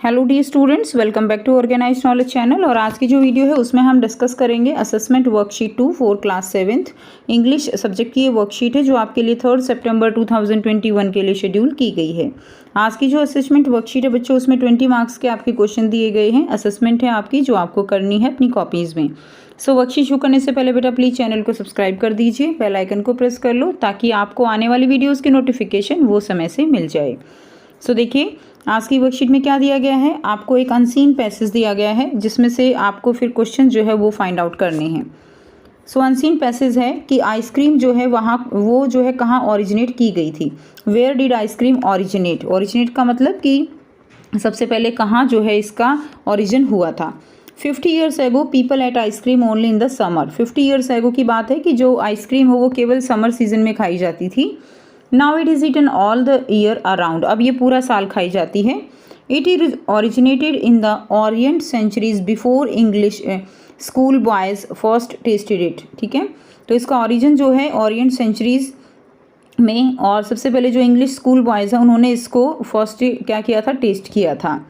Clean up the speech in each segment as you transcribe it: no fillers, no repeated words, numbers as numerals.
Hello the students, welcome back to organised knowledge channel. और आज की जो वीडियो है उसमें हम डिस्कस करेंगे assessment worksheet 2 for class 7th English subject की ये वर्कशीट है जो आपके लिए 3 सितंबर 2021 के लिए शेड्यूल की गई है। आज की जो असेसमेंट वर्कशीट है बच्चों, उसमें 20 मार्क्स के आपके क्वेश्चन दिए गए हैं। असेसमेंट है आपकी जो आपको करनी है अपनी कॉपीज़ में। सो वर्कशीट शुरू करने से पहले बेटा प्लीज़ चैनल को सब्सक्राइब कर दीजिए, बेल आइकन को प्रेस कर लो ताकि आपको आने वाली वीडियोज़ की नोटिफिकेशन वो समय से मिल जाए। सो देखिए आज की वर्कशीट में क्या दिया गया है, आपको एक अनसीन पैसेज दिया गया है जिसमें से आपको फिर क्वेश्चन जो है वो फाइंड आउट करने हैं। सो अनसीन पैसेज है कि आइसक्रीम जो है वहाँ वो जो है कहाँ ओरिजिनेट की गई थी। Where did ice cream originate. Originate का मतलब कि सबसे पहले कहाँ जो है इसका ओरिजिन हुआ था। 50 years ago people ate ice cream only in the summer. 50 years ago की बात है कि जो आइसक्रीम हो वो केवल समर सीजन में खाई जाती थी। Now it is eaten all the year around. अब ये पूरा साल खाई जाती है। It is originated in the orient centuries before English school boys first tasted it. ठीक है, तो इसका ओरिजिन जो है ओरिएंट सेंचुरीज में, और सबसे पहले जो इंग्लिश स्कूल बॉयज़ हैं उन्होंने इसको फर्स्ट क्या किया था, टेस्ट किया था।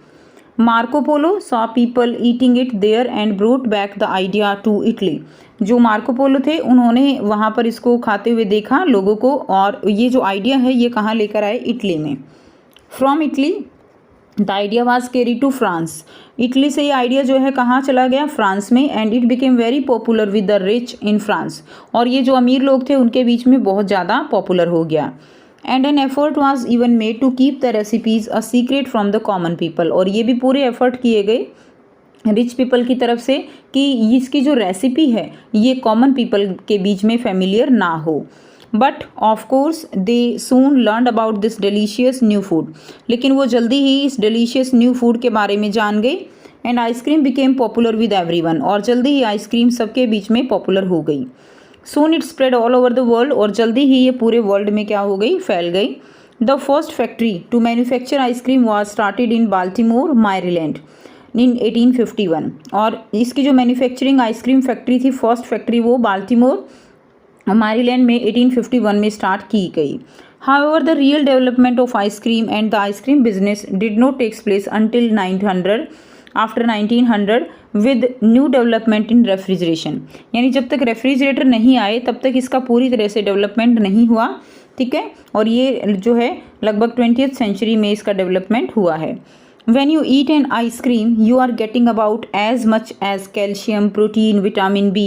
Marco Polo saw people eating it there and brought back the idea to Italy. जो मार्को पोलो थे उन्होंने वहाँ पर इसको खाते हुए देखा लोगों को, और ये जो आइडिया है ये कहाँ लेकर आए, इटली में। From Italy the idea was carry to France. Italy से ये आइडिया जो है कहाँ चला गया, फ्रांस में। And it became very popular with the rich in France. और ये जो अमीर लोग थे उनके बीच में बहुत ज़्यादा पॉपुलर हो गया। And an effort was even made to keep the recipes a secret from the common people. और ये भी पूरे एफर्ट किए गए रिच पीपल की तरफ से कि इसकी जो रेसिपी है ये कॉमन पीपल के बीच में फेमिलियर ना हो। But of course they soon learn about this delicious new food. लेकिन वो जल्दी ही इस डिलीशियस न्यू फूड के बारे में जान गई। And ice cream became popular with everyone. और जल्दी ही आइसक्रीम सबके बीच में पॉपुलर हो गई। Soon it spread all over the world. और जल्दी ही ये पूरे वर्ल्ड में क्या हो गई, फैल गई। The first factory to manufacture ice cream was started in Baltimore Maryland in 1851। और इसकी जो मैन्युफैक्चरिंग आइसक्रीम फैक्ट्री थी, फर्स्ट फैक्ट्री वो बाल्टीमोर मैरीलैंड में 1851 में स्टार्ट की गई। However the real development of ice cream and the ice cream business did not takes place until 900 after 1900 with new development in refrigeration. यानी जब तक रेफ्रिजरेटर नहीं आए तब तक इसका पूरी तरह से डेवलपमेंट नहीं हुआ। ठीक है, और ये जो है लगभग 20th सेंचुरी में इसका डेवलपमेंट हुआ है। When you eat an ice cream, you are getting about as much as calcium, protein, vitamin B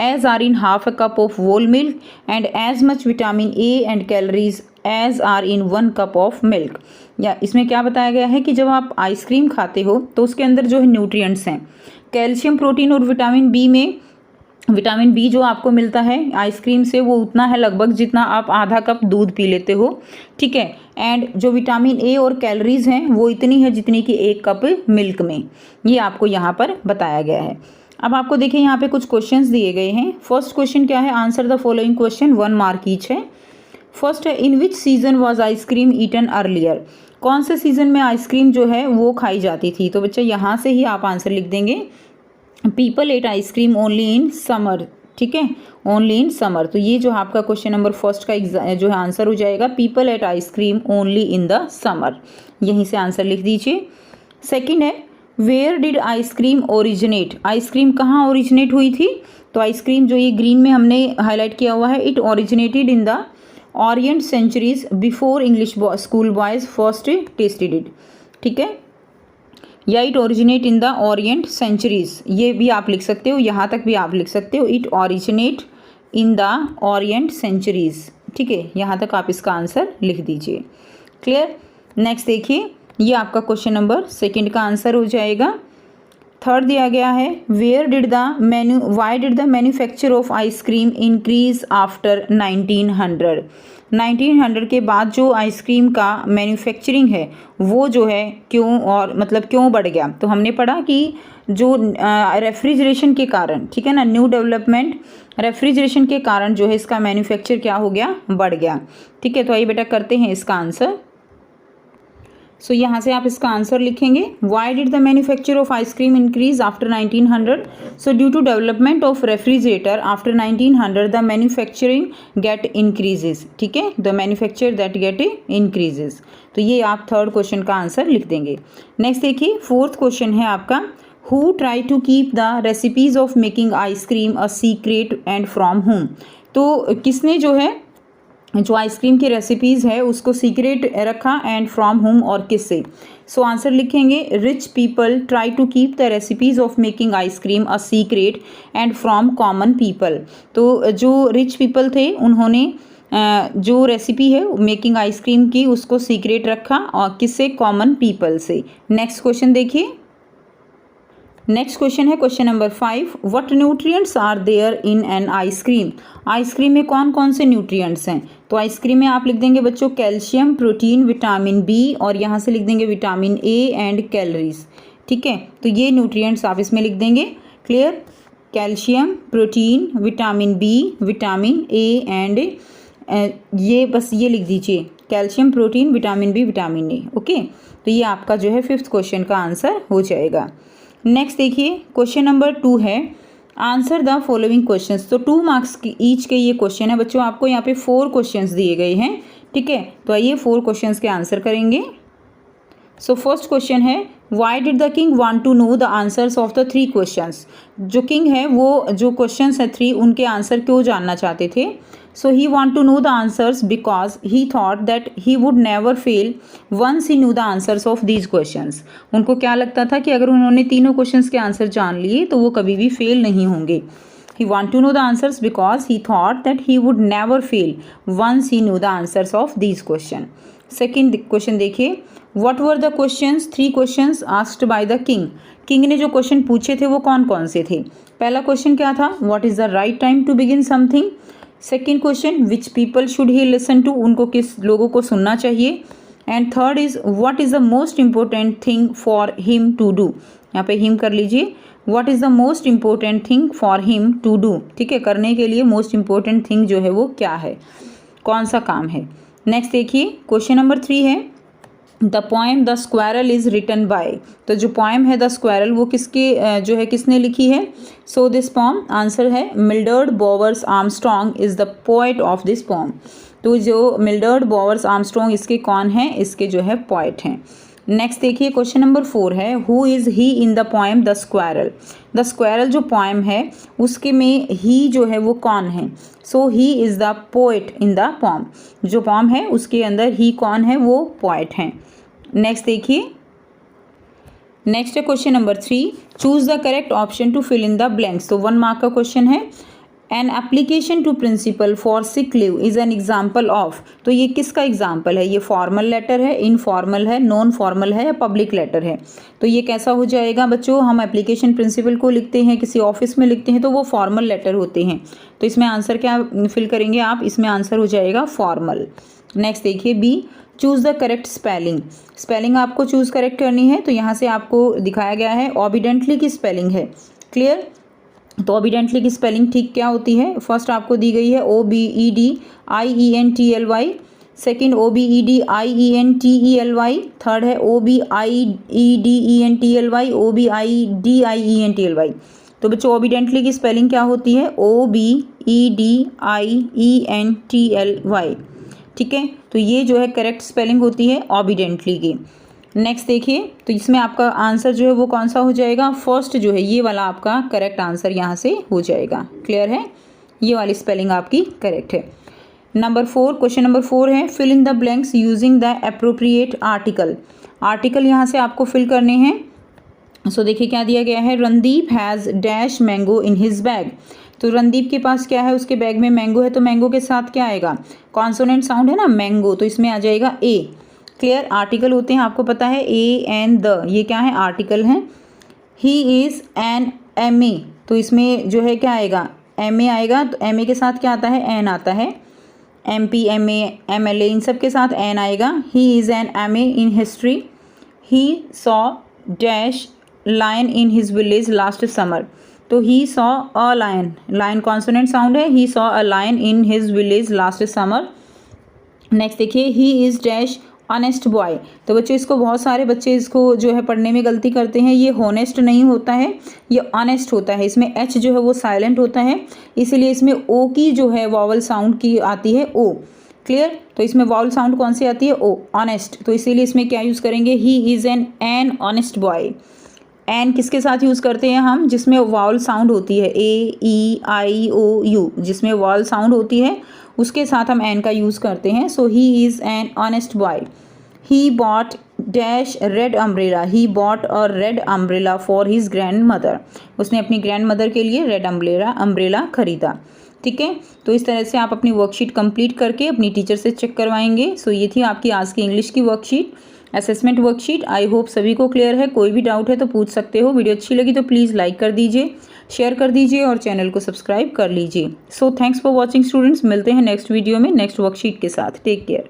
as are in half a cup of whole milk, and as much vitamin A and calories as are in 1 cup of milk। या इसमें क्या बताया गया है कि जब आप ice cream खाते हो तो उसके अंदर जो है न्यूट्रिएंट्स हैं, कैल्शियम, प्रोटीन और विटामिन बी में विटामिन बी जो आपको मिलता है आइसक्रीम से वो उतना है लगभग जितना आप आधा कप दूध पी लेते हो। ठीक है, एंड जो विटामिन ए और कैलोरीज हैं वो इतनी है जितनी कि 1 कप मिल्क में। ये आपको यहाँ पर बताया गया है। अब आपको देखिए यहाँ पे कुछ क्वेश्चंस दिए गए हैं। फर्स्ट क्वेश्चन क्या है, answer the following question, 1 mark each है। फर्स्ट है, in which season was ice cream eaten earlier. कौन से सीजन में आइसक्रीम जो है वो खाई जाती थी। तो बच्चा यहाँ से ही आप आंसर लिख देंगे, people ate ice cream only in summer. ठीक है, ओनली इन समर। तो ये जो आपका क्वेश्चन नंबर फर्स्ट का जो है आंसर हो जाएगा, people ate ice cream only in the summer. यहीं से आंसर लिख दीजिए। सेकंड है, where did ice cream originate. Ice cream कहाँ ओरिजिनेट हुई थी। तो आइसक्रीम जो ये ग्रीन में हमने हाईलाइट किया हुआ है, it originated in the orient centuries before English school boys first tasted it. ठीक है, या it originate in the orient centuries, ये भी आप लिख सकते हो, यहाँ तक भी आप लिख सकते हो, it originate in the orient centuries. ठीक है, यहाँ तक आप इसका आंसर लिख दीजिए। क्लियर। नेक्स्ट देखिए, ये आपका क्वेश्चन नंबर सेकंड का आंसर हो जाएगा। थर्ड दिया गया है, why did the manufacture of ice cream increase after 1900। 1900 के बाद जो आइसक्रीम का मैन्युफैक्चरिंग है वो जो है क्यों, और मतलब क्यों बढ़ गया। तो हमने पढ़ा कि जो रेफ्रिजरेशन के कारण, ठीक है ना, न्यू डेवलपमेंट रेफ्रिजरेशन के कारण जो है इसका मैन्युफैक्चर क्या हो गया, बढ़ गया। ठीक है, तो आइए बेटा करते हैं इसका आंसर। सो यहाँ से आप इसका आंसर लिखेंगे। Why did the manufacture of ice cream increase after 1900? So due to development of refrigerator after 1900 the manufacturing get increases. ठीक है, the manufacture that get increases. तो ये आप थर्ड क्वेश्चन का आंसर लिख देंगे। नेक्स्ट देखिए, फोर्थ क्वेश्चन है आपका, who try to keep the recipes of making ice cream a secret and from home? तो किसने जो है जो आइसक्रीम की रेसिपीज़ है उसको सीक्रेट रखा एंड फ्रॉम होम और किससे? सो आंसर लिखेंगे, rich people try to keep the recipes of making ice cream a secret and from common people. तो जो रिच पीपल थे उन्होंने जो रेसिपी है मेकिंग आइसक्रीम की उसको सीक्रेट रखा और किससे? कॉमन पीपल से। नेक्स्ट क्वेश्चन देखिए, नेक्स्ट क्वेश्चन है question number 5, what nutrients are there in an ice cream? Ice cream में कौन कौन से न्यूट्रिएंट्स हैं? तो आइसक्रीम में आप लिख देंगे बच्चों कैल्शियम, प्रोटीन, विटामिन बी और यहाँ से लिख देंगे विटामिन ए एंड कैलोरीज। ठीक है, तो ये न्यूट्रिएंट्स आप इसमें लिख देंगे। Clear? Calcium, protein, vitamin B, vitamin A and ये बस ये लिख दीजिए, calcium, protein, vitamin B, vitamin A. Okay, तो ये आपका जो है 5th क्वेश्चन का आंसर हो जाएगा। नेक्स्ट देखिए, क्वेश्चन नंबर 2 है, आंसर द फॉलोइंग क्वेश्चंस। तो 2 मार्क्स की ईच के ये क्वेश्चन है बच्चों, आपको यहाँ पे 4 क्वेश्चंस दिए गए हैं। ठीक है, तो आइए 4 क्वेश्चंस के आंसर करेंगे। सो फर्स्ट क्वेश्चन है, why did the king want to know the answers of the 3 questions? जो किंग है वो जो क्वेश्चंस है 3 उनके आंसर क्यों जानना चाहते थे? So he want to know the answers because he thought that he would never fail once he knew the answers of these questions. उनको क्या लगता था कि अगर उन्होंने तीनों क्वेश्चंस के आंसर जान लिए तो वो कभी भी फेल नहीं होंगे। He want to know the answers because he thought that he would never fail once he knew the answers of these questions. Second question देखिए, what were the questions 3 questions asked by the king? King ने जो question पूछे थे वो कौन कौन से थे? पहला क्वेश्चन क्या था? What is the right time to begin something? Second question, which people should he listen to? उनको किस लोगों को सुनना चाहिए? And third is, what is the most important thing for him to do? यहाँ पे हिम कर लीजिए, what is the most important thing for him to do? ठीक है, करने के लिए मोस्ट इम्पोर्टेंट थिंग जो है वो क्या है, कौन सा काम है? नेक्स्ट देखिए, क्वेश्चन नंबर 3 है, the poem the squirrel is written by. तो जो पोएम है द स्क्वायरल वो किसके जो है किसने लिखी है? सो दिस पोएम, आंसर है Mildred Bowers Armstrong is the poet of this poem. तो जो मिल्डर्ड बोवर्स आर्मस्ट्रॉन्ग इसके कौन हैं? इसके जो है पोएट हैं। नेक्स्ट देखिए, क्वेश्चन नंबर 4 है, who is he in the poem the squirrel? The squirrel जो पोएम है उसके में ही जो है वो कौन है? So he is the poet in the poem. जो पोएम है उसके अंदर ही कौन है? वो पोएट हैं। नेक्स्ट देखिए, नेक्स्ट है question number 3, choose the correct option to fill in the blanks. तो 1 मार्क का क्वेश्चन है, an application to principal for sick leave is an example of. तो ये किसका एग्जाम्पल है? ये फॉर्मल लेटर है, इनफॉर्मल है, नॉन फॉर्मल है या पब्लिक लेटर है? तो ये कैसा हो जाएगा बच्चों? हम एप्लीकेशन प्रिंसिपल को लिखते हैं, किसी ऑफिस में लिखते हैं तो वो फॉर्मल लेटर होते हैं। तो इसमें आंसर क्या फिल करेंगे आप? इसमें आंसर हो जाएगा फॉर्मल। नेक्स्ट देखिए, B, choose the correct spelling. Spelling आपको चूज़ करेक्ट करनी है, तो यहाँ से आपको दिखाया गया है ओबीडेंटली की स्पेलिंग है। क्लियर? तो ओबीडेंटली की स्पेलिंग ठीक क्या होती है? फर्स्ट आपको दी गई है OBEDIENTLY, सेकेंड OBEDIENTELY, थर्ड है OBIEDENTLY, OBIDIENTLY। तो बच्चों ओबीडेंटली की स्पेलिंग क्या होती है? OBEDIENTLY। ठीक है, तो ये जो है करेक्ट स्पेलिंग होती है ओबीडेंटली की। नेक्स्ट देखिए, तो इसमें आपका आंसर जो है वो कौन सा हो जाएगा? फर्स्ट जो है ये वाला आपका करेक्ट आंसर यहाँ से हो जाएगा। क्लियर है? ये वाली स्पेलिंग आपकी करेक्ट है। नंबर 4, क्वेश्चन नंबर 4 है, fill in the blanks using the appropriate article. Article यहाँ से आपको फिल करने हैं। सो देखिए क्या दिया गया है, Randeep has dash mango in his bag. तो रणदीप के पास क्या है? उसके बैग में मैंगो है, तो मैंगो के साथ क्या आएगा? कॉन्सोनेंट साउंड है ना, मैंगो, तो इसमें आ जाएगा ए। क्लियर? आर्टिकल होते हैं आपको पता है, ए एन द, ये क्या है? आर्टिकल हैं। ही इज़ एन MA, तो इसमें जो है क्या आएगा? MA आएगा, तो MA के साथ क्या आता है? एन आता है। MP MA MLA इन सब के साथ एन आएगा। He is an MA in history. He saw dash lion in his village last summer. तो he saw a lion, lion consonant sound है, he saw a lion in his village last summer. Next देखिए, he is dash honest boy. तो बच्चों इसको बहुत सारे बच्चे इसको जो है पढ़ने में गलती करते हैं। ये होनेस्ट नहीं होता है, ये ऑनेस्ट होता है। इसमें एच जो है वो साइलेंट होता है, इसीलिए इसमें ओ की जो है वॉवल साउंड की आती है ओ। क्लियर? तो इसमें वॉवल साउंड कौन सी आती है? O, honest. तो इसीलिए इसमें क्या यूज़ करेंगे? He is an honest boy. An किसके साथ यूज़ करते हैं हम? जिसमें वॉवल साउंड होती है, ए ई आई ओ यू, जिसमें वॉवल साउंड होती है उसके साथ हम एन का यूज़ करते हैं। So he is an honest boy. He bought dash red umbrella. He bought a red umbrella for his grandmother. उसने अपनी ग्रैंड मदर के लिए रेड अम्ब्रेला खरीदा। ठीक है, तो इस तरह से आप अपनी वर्कशीट कंप्लीट करके अपनी टीचर से चेक करवाएंगे। सो ये थी आपकी आज की इंग्लिश की worksheet, assessment worksheet. I hope सभी को क्लियर है। कोई भी डाउट है तो पूछ सकते हो। वीडियो अच्छी लगी तो प्लीज़ लाइक कर दीजिए, शेयर कर दीजिए और चैनल को सब्सक्राइब कर लीजिए। So thanks for watching students. मिलते हैं नेक्स्ट वीडियो में नेक्स्ट वर्कशीट के साथ। Take care.